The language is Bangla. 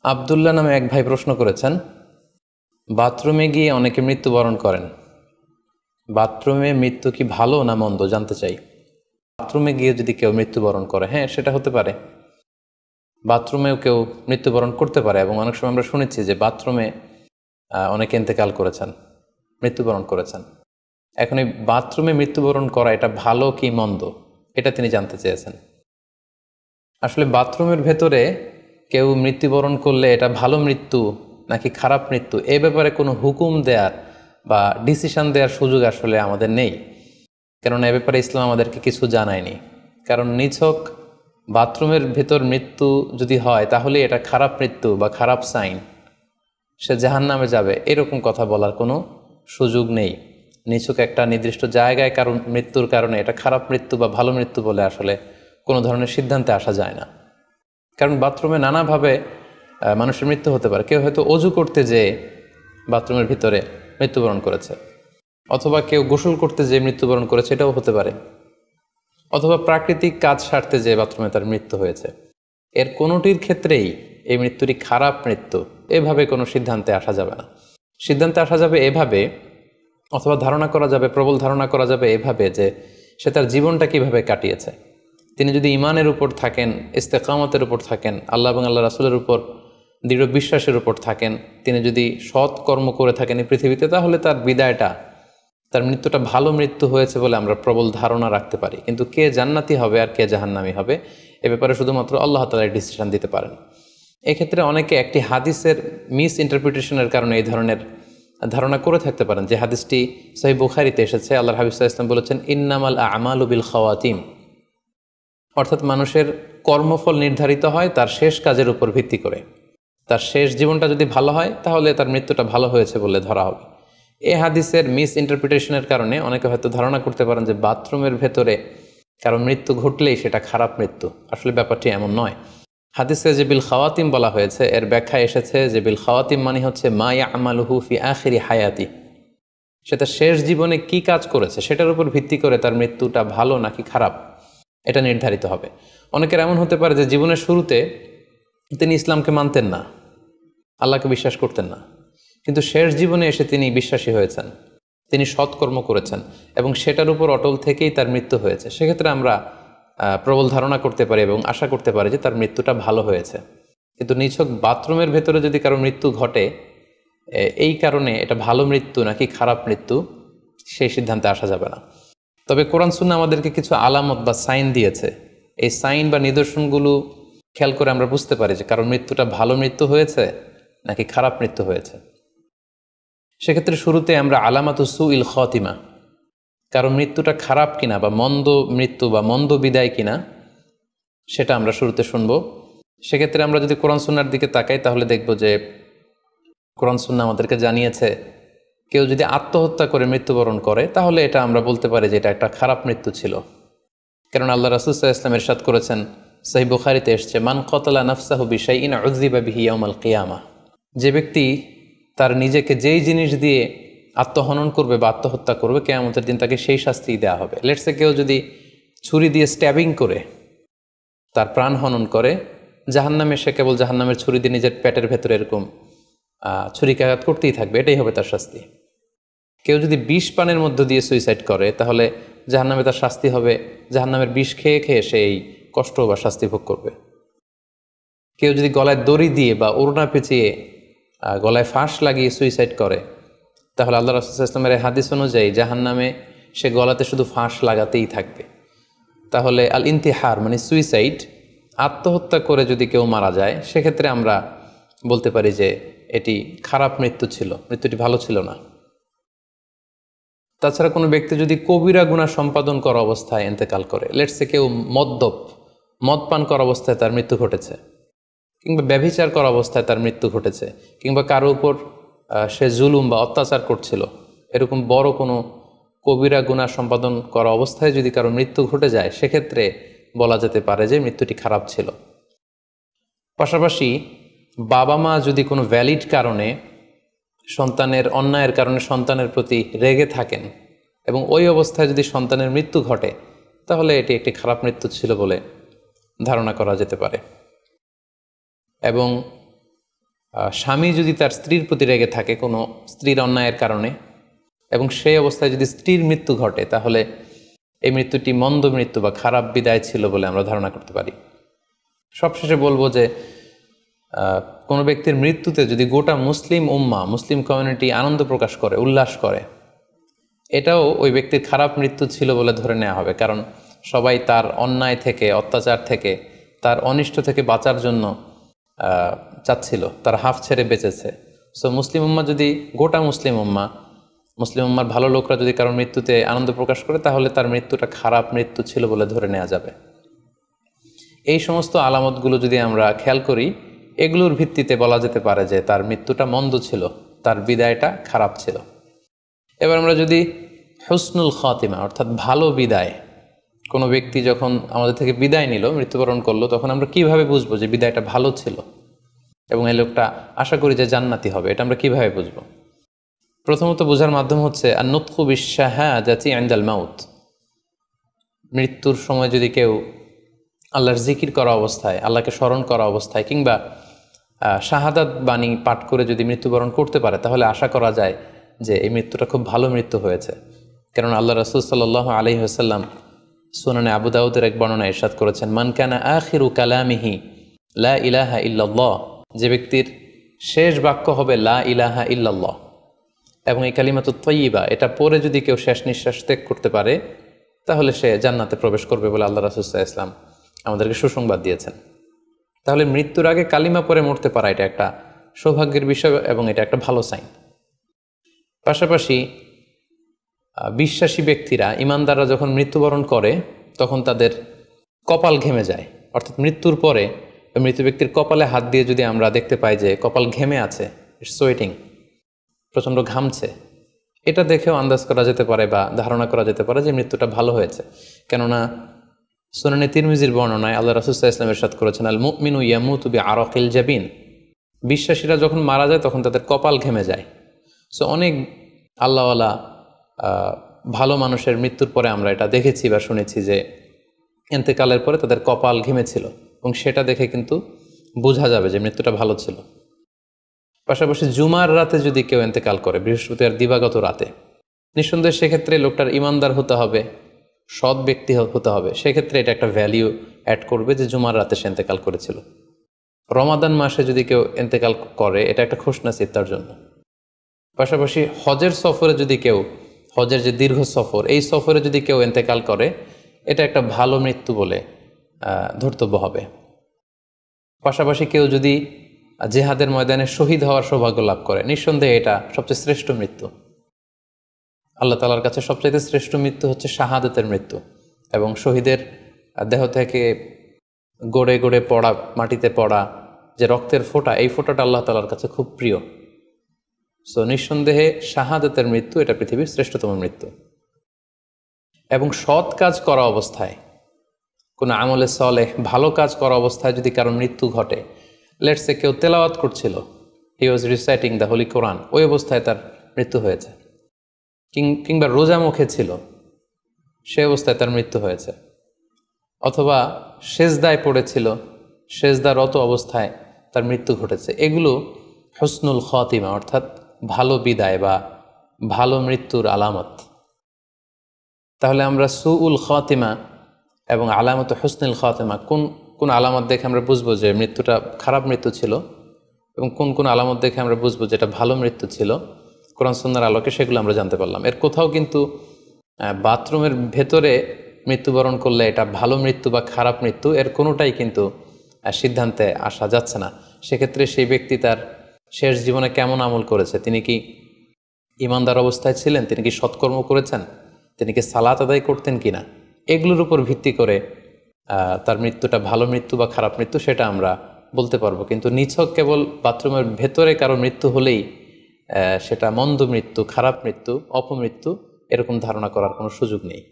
আব্দুল্লাহ নামে এক ভাই প্রশ্ন করেছেন, বাথরুমে গিয়ে অনেকে মৃত্যুবরণ করেন। বাথরুমে মৃত্যু কি ভালো না মন্দ জানতে চাই। বাথরুমে গিয়ে যদি কেউ মৃত্যুবরণ করে, হ্যাঁ সেটা হতে পারে। বাথরুমেও কেউ মৃত্যুবরণ করতে পারে এবং অনেক সময় আমরা শুনেছি যে বাথরুমে অনেকে ইন্তেকাল করেছেন, মৃত্যুবরণ করেছেন। এখন এই বাথরুমে মৃত্যুবরণ করা এটা ভালো কি মন্দ, এটা তিনি জানতে চেয়েছেন। আসলে বাথরুমের ভেতরে কেউ মৃত্যুবরণ করলে এটা ভালো মৃত্যু নাকি খারাপ মৃত্যু, এ ব্যাপারে কোনো হুকুম দেওয়ার বা ডিসিশন দেওয়ার সুযোগ আসলে আমাদের নেই। কেননা এ ব্যাপারে ইসলাম আমাদেরকে কিছু জানায়নি। কারণ নিছক বাথরুমের ভেতর মৃত্যু যদি হয় তাহলে এটা খারাপ মৃত্যু বা খারাপ সাইন, সে জাহান্নামে যাবে, এরকম কথা বলার কোনো সুযোগ নেই। নিছক একটা নির্দিষ্ট জায়গায় কারণ মৃত্যুর কারণে এটা খারাপ মৃত্যু বা ভালো মৃত্যু বলে আসলে কোনো ধরনের সিদ্ধান্তে আসা যায় না। কারণ বাথরুমে নানাভাবে মানুষের মৃত্যু হতে পারে। কেউ হয়তো অজু করতে যেয়ে বাথরুমের ভিতরে মৃত্যুবরণ করেছে, অথবা কেউ গোসল করতে যেয়ে মৃত্যুবরণ করেছে, এটাও হতে পারে। অথবা প্রাকৃতিক কাজ সারতে যেয়ে বাথরুমে তার মৃত্যু হয়েছে। এর কোনোটির ক্ষেত্রেই এই মৃত্যুটি খারাপ মৃত্যু এভাবে কোনো সিদ্ধান্তে আসা যাবে না। সিদ্ধান্তে আসা যাবে এভাবে, অথবা ধারণা করা যাবে, প্রবল ধারণা করা যাবে এভাবে যে সে তার জীবনটা কিভাবে কাটিয়েছে। তিনি যদি ইমানের উপর থাকেন, ইস্তেকামতের উপর থাকেন, আল্লাহ এবং আল্লাহ রাসূলের উপর দৃঢ় বিশ্বাসের উপর থাকেন, তিনি যদি সৎ কর্ম করে থাকেন এই পৃথিবীতে, তাহলে তার বিদায়টা, তার মৃত্যুটা ভালো মৃত্যু হয়েছে বলে আমরা প্রবল ধারণা রাখতে পারি। কিন্তু কে জান্নাতি হবে আর কে জাহান্নামী হবে এ ব্যাপারে শুধুমাত্র আল্লাহ তাআলা ডিসিশন দিতে পারেন। এক্ষেত্রে অনেকে একটি হাদিসের মিস ইন্টারপ্রিটেশনের কারণে এই ধরনের ধারণা করে থাকতে পারেন যে হাদিসটি সহিহ বুখারীতে এসেছে। আল্লাহর হাবিব সাল্লাল্লাহু আলাইহি ওয়াসাল্লাম বলেছেন, ইন্নামাল আমালু বিল খাওয়াতিম, অর্থাৎ মানুষের কর্মফল নির্ধারিত হয় তার শেষ কাজের উপর ভিত্তি করে। তার শেষ জীবনটা যদি ভালো হয় তাহলে তার মৃত্যুটা ভালো হয়েছে বলে ধরা হবে। এ হাদিসের মিস ইন্টারপ্রিটেশনের কারণে অনেকে হয়তো ধারণা করতে পারেন যে বাথরুমের ভেতরে কারো মৃত্যু ঘটলেই সেটা খারাপ মৃত্যু। আসলে ব্যাপারটি এমন নয়। হাদিসে যে বিল খাওয়াতিম বলা হয়েছে, এর ব্যাখ্যা এসেছে যে বিল খাওয়াতিম মানে হচ্ছে মা ইয়ামালুহু ফি আখিরি হায়াতি, সেটা শেষ জীবনে কি কাজ করেছে সেটার উপর ভিত্তি করে তার মৃত্যুটা ভালো নাকি খারাপ এটা নির্ধারিত হবে। অনেকের এমন হতে পারে যে জীবনের শুরুতে তিনি ইসলামকে মানতেন না, আল্লাহকে বিশ্বাস করতেন না, কিন্তু শেষ জীবনে এসে তিনি বিশ্বাসী হয়েছেন, তিনি সৎকর্ম করেছেন এবং সেটার উপর অটল থেকেই তার মৃত্যু হয়েছে। সেক্ষেত্রে আমরা প্রবল ধারণা করতে পারি এবং আশা করতে পারি যে তার মৃত্যুটা ভালো হয়েছে। কিন্তু নিছক বাথরুমের ভেতরে যদি কারো মৃত্যু ঘটে, এই কারণে এটা ভালো মৃত্যু নাকি খারাপ মৃত্যু সেই সিদ্ধান্তে আসা যাবে না। তবে কোরআন সুন্নাহ আমাদেরকে কিছু আলামত বা সাইন দিয়েছে। এই সাইন বা নিদর্শনগুলো খেয়াল করে আমরা বুঝতে পারি যে কারো মৃত্যুটা ভালো মৃত্যু হয়েছে নাকি খারাপ মৃত্যু হয়েছে। সেক্ষেত্রে শুরুতে আমরা আলামাতু সুইল খাতিমা, কারো মৃত্যুটা খারাপ কিনা বা মন্দ মৃত্যু বা মন্দ বিদায় কিনা সেটা আমরা শুরুতে শুনব। সেক্ষেত্রে আমরা যদি কোরআন সুন্নাহর দিকে তাকাই তাহলে দেখব যে কোরআন সুন্নাহ আমাদেরকে জানিয়েছে কেউ যদি আত্মহত্যা করে মৃত্যুবরণ করে তাহলে এটা আমরা বলতে পারি যে এটা একটা খারাপ মৃত্যু ছিল। কারণ আল্লাহ রাসূল সাল্লাল্লাহু আলাইহি ওয়াসাল্লাম ইরশাদ করেছেন, সহিহ বুখারীতে এসেছে, মান কাতালা নাফসাহু বিশাইইন উযযিবা বিহি ইয়াউমাল কিয়ামাহ, যে ব্যক্তি তার নিজেকে যেই জিনিস দিয়ে আত্মহনন করবে বা আত্মহত্যা করবে, কিয়ামতের দিন তাকে সেই শাস্তি দেওয়া হবে। লেটসে কেউ যদি ছুরি দিয়ে স্ট্যাবিং করে তার প্রাণ হনন করে, জাহান্নামে সে কেবল জাহান্নামের ছুরি দিয়ে নিজের পেটের ভেতরে এরকম ছুরিকাঘাত করতেই থাকবে, এটাই হবে তার শাস্তি। কেউ যদি বিষ পানের মধ্য দিয়ে সুইসাইড করে তাহলে জাহান্নামে তার শাস্তি হবে জাহান্নামের বিষ খেয়ে খেয়ে সেই কষ্ট বা শাস্তি ভোগ করবে। কেউ যদি গলায় দড়ি দিয়ে বা ওড়না পেঁচিয়ে গলায় ফাঁস লাগিয়ে সুইসাইড করে তাহলে আল্লাহ রাসূল সাল্লাল্লাহু আলাইহি ওয়াসাল্লামের হাদিস অনুযায়ী জাহান্নামে সে গলাতে শুধু ফাঁস লাগাতেই থাকবে। তাহলে আল ইন্তিহার মানে সুইসাইড, আত্মহত্যা করে যদি কেউ মারা যায় সেক্ষেত্রে আমরা বলতে পারি যে এটি খারাপ মৃত্যু ছিল, মৃত্যুটি ভালো ছিল না। তাছাড়া কোনো ব্যক্তি যদি কবিরা গুনাহ সম্পাদন করা অবস্থায় ইন্তেকাল করে, লেটসে কেউ মদ পান করা অবস্থায় তার মৃত্যু ঘটেছে, কিংবা ব্যভিচার করা অবস্থায় তার মৃত্যু ঘটেছে, কিংবা কারো উপর সে জুলুম বা অত্যাচার করছিল, এরকম বড় কোনো কবিরা গুনাহ সম্পাদন করা অবস্থায় যদি কারো মৃত্যু ঘটে যায় সেক্ষেত্রে বলা যেতে পারে যে মৃত্যুটি খারাপ ছিল। পাশাপাশি বাবা মা যদি কোনো ভ্যালিড কারণে সন্তানের অন্যায়ের কারণে সন্তানের প্রতি রেগে থাকেন এবং ওই অবস্থায় যদি সন্তানের মৃত্যু ঘটে তাহলে এটি একটি খারাপ মৃত্যু ছিল বলে ধারণা করা যেতে পারে। এবং স্বামী যদি তার স্ত্রীর প্রতি রেগে থাকে কোনো স্ত্রীর অন্যায়ের কারণে এবং সেই অবস্থায় যদি স্ত্রীর মৃত্যু ঘটে, তাহলে এই মৃত্যুটি মন্দ মৃত্যু বা খারাপ বিদায় ছিল বলে আমরা ধারণা করতে পারি। সবশেষে বলবো যে কোনো ব্যক্তির মৃত্যুতে যদি গোটা মুসলিম উম্মাহ, মুসলিম কমিউনিটি আনন্দ প্রকাশ করে, উল্লাস করে, এটাও ওই ব্যক্তির খারাপ মৃত্যু ছিল বলে ধরে নেওয়া হবে। কারণ সবাই তার অন্যায় থেকে, অত্যাচার থেকে, তার অনিষ্ট থেকে বাঁচার জন্য চাচ্ছিল, তার হাফ ছেড়ে বেঁচেছে। সো মুসলিম উম্মাহ যদি, গোটা মুসলিম উম্মার ভালো লোকরা যদি কারোর মৃত্যুতে আনন্দ প্রকাশ করে, তাহলে তার মৃত্যুটা খারাপ মৃত্যু ছিল বলে ধরে নেওয়া যাবে। এই সমস্ত আলামতগুলো যদি আমরা খেয়াল করি, এগুলোর ভিত্তিতে বলা যেতে পারে যে তার মৃত্যুটা মন্দ ছিল, তার বিদায়টা খারাপ ছিল। এবার আমরা যদি হুসনুল খাতিমা অর্থাৎ ভালো বিদায়, কোনো ব্যক্তি যখন আমাদের থেকে বিদায় নিল, মৃত্যুবরণ করলো, তখন আমরা কিভাবে বুঝবো যে বিদায়টা ভালো ছিল এবং এই লোকটা আশা করি যে জান্নাতি হবে, এটা আমরা কিভাবে বুঝবো? প্রথমত বোঝার মাধ্যম হচ্ছে আন-নুতকু বিশ-শাহাদাতি ইনদাল মাউত। মৃত্যুর সময় যদি কেউ আল্লাহর জিকির করা অবস্থায়, আল্লাহকে স্মরণ করা অবস্থায় কিংবা শাহাদাত বাণী পাঠ করে যদি মৃত্যুবরণ করতে পারে, তাহলে আশা করা যায় যে এই মৃত্যুটা খুব ভালো মৃত্যু হয়েছে। কারণ আল্লাহ রাসূল সাল্লাল্লাহু আলাইহি ওয়াসাল্লাম সুনানে আবু দাউদের এক বর্ণনায় ইরশাদ করেছেন, মান কানা আখিরু কালামিহি লা ইলাহা ইল্লাল্লাহ, যে ব্যক্তির শেষ বাক্য হবে লা ইলাহা ইল্লাল্লাহ এবং এই কালিমাতুত তাইয়্যিবা, এটা পরে যদি কেউ শেষ নিঃশ্বাস ত্যাগ করতে পারে, তাহলে সে জান্নাতে প্রবেশ করবে বলে আল্লাহ রাসূল সাল্লাল্লাহু আলাইহি ওয়াসাল্লাম আমাদেরকে সুসংবাদ দিয়েছেন। তাহলে মৃত্যুর আগে কালিমা পরে মরতে পারা, এটা একটা সৌভাগ্যের বিষয় এবং এটা একটা ভালো সাইন। পাশাপাশি বিশ্বাসী ব্যক্তিরা, ইমানদাররা যখন মৃত্যুবরণ করে, তখন তাদের কপাল ঘেমে যায়। অর্থাৎ মৃত্যুর পরে মৃত ব্যক্তির কপালে হাত দিয়ে যদি আমরা দেখতে পাই যে কপাল ঘেমে আছে, ইটস সোয়েটিং, প্রচণ্ড ঘামছে, এটা দেখেও আন্দাজ করা যেতে পারে বা ধারণা করা যেতে পারে যে মৃত্যুটা ভালো হয়েছে। কেননা সুনানে তিরমিজির বর্ণনায় আল্লাহ রাসূল সাল্লাল্লাহু আলাইহি ওয়াসাল্লাম ইরশাদ করেছেন, আল মুমিনু ইয়ামুতু বিআরাকিল জাবিন, বিশ্বাসীরা যখন মারা যায় তখন তাদের কপাল ঘেমে যায়। সো অনেক আল্লাহওয়ালা ভালো মানুষের মৃত্যুর পরে আমরা এটা দেখেছি বা শুনেছি যে ইন্তেকালের পরে তাদের কপাল ঘেমেছিল এবং সেটা দেখে কিন্তু বোঝা যাবে যে মৃত্যুটা ভালো ছিল। পাশাপাশি জুমার রাতে যদি কেউ ইন্তেকাল করে, বৃহস্পতিবার দিবাগত রাতে, নিঃসন্দেহে সেক্ষেত্রে লোকটার ইমানদার হতে হবে, সৎ ব্যক্তি হতে হবে। সেক্ষেত্রে এটা একটা ভ্যালিউ অ্যাড করবে যে জুমার রাতে সে ইন্তেকাল করেছিল। রমাদান মাসে যদি কেউ ইন্তেকাল করে, এটা একটা খুশনসিব তার জন্য। পাশাপাশি হজের সফরে যদি কেউ, হজের যে দীর্ঘ সফর, এই সফরে যদি কেউ ইন্তেকাল করে, এটা একটা ভালো মৃত্যু বলে ধর্তব্য হবে। পাশাপাশি কেউ যদি জেহাদের ময়দানে শহীদ হওয়ার সৌভাগ্য লাভ করে, নিঃসন্দেহে এটা সবচেয়ে শ্রেষ্ঠ মৃত্যু। আল্লাহ তাআলার কাছে সবচাইতে শ্রেষ্ঠ মৃত্যু হচ্ছে শাহাদাতের মৃত্যু, এবং শহীদের দেহ থেকে গড়ে গড়ে পড়া, মাটিতে পড়া যে রক্তের ফোঁটা, এই ফোঁটাটা আল্লাহ তাআলার কাছে খুব প্রিয়। সো নিঃসন্দেহে শাহাদাতের মৃত্যু এটা পৃথিবীর শ্রেষ্ঠতম মৃত্যু। এবং সৎ কাজ করা অবস্থায়, কোনো আমলে সলেহ ভালো কাজ করা অবস্থায় যদি কারো মৃত্যু ঘটে, লেটস সে কেউ তেলাওয়াত করছিল, হি ওয়াজ রিসাইটিং দ্য হোলি কোরআন, ওই অবস্থায় তার মৃত্যু হয়েছে, কিংবা রোজা মুখে ছিল, সে অবস্থায় তার মৃত্যু হয়েছে, অথবা সেজদায় পড়েছিল, সেজদারত অবস্থায় তার মৃত্যু ঘটেছে। এগুলো হুসনুল খাতিমা অর্থাৎ ভালো বিদায় বা ভালো মৃত্যুর আলামত। তাহলে আমরা সুউল খাতিমা এবং আলামত হুসনুল খাতিমা কোন কোন আলামত দেখে আমরা বুঝবো যে মৃত্যুটা খারাপ মৃত্যু ছিল, এবং কোন কোন আলামত দেখে আমরা বুঝবো যে এটা ভালো মৃত্যু ছিল, কোরআন সুন্নাহর আলোকে সেগুলো আমরা জানতে পারলাম। এর কোথাও কিন্তু বাথরুমের ভেতরে মৃত্যুবরণ করলে এটা ভালো মৃত্যু বা খারাপ মৃত্যু, এর কোনোটাই কিন্তু সিদ্ধান্তে আসা যাচ্ছে না। সেক্ষেত্রে সেই ব্যক্তি তার শেষ জীবনে কেমন আমল করেছে, তিনি কি ইমানদার অবস্থায় ছিলেন, তিনি কি সৎকর্ম করেছেন, তিনি কি সালাত আদায় করতেন কিনা, এগুলোর উপর ভিত্তি করে তার মৃত্যুটা ভালো মৃত্যু বা খারাপ মৃত্যু সেটা আমরা বলতে পারবো। কিন্তু নিছক কেবল বাথরুমের ভেতরে কারো মৃত্যু হলেই সেটা মন্দ মৃত্যু, খারাপ মৃত্যু, অপমৃত্যু, এরকম ধারণা করার কোনো সুযোগ নেই।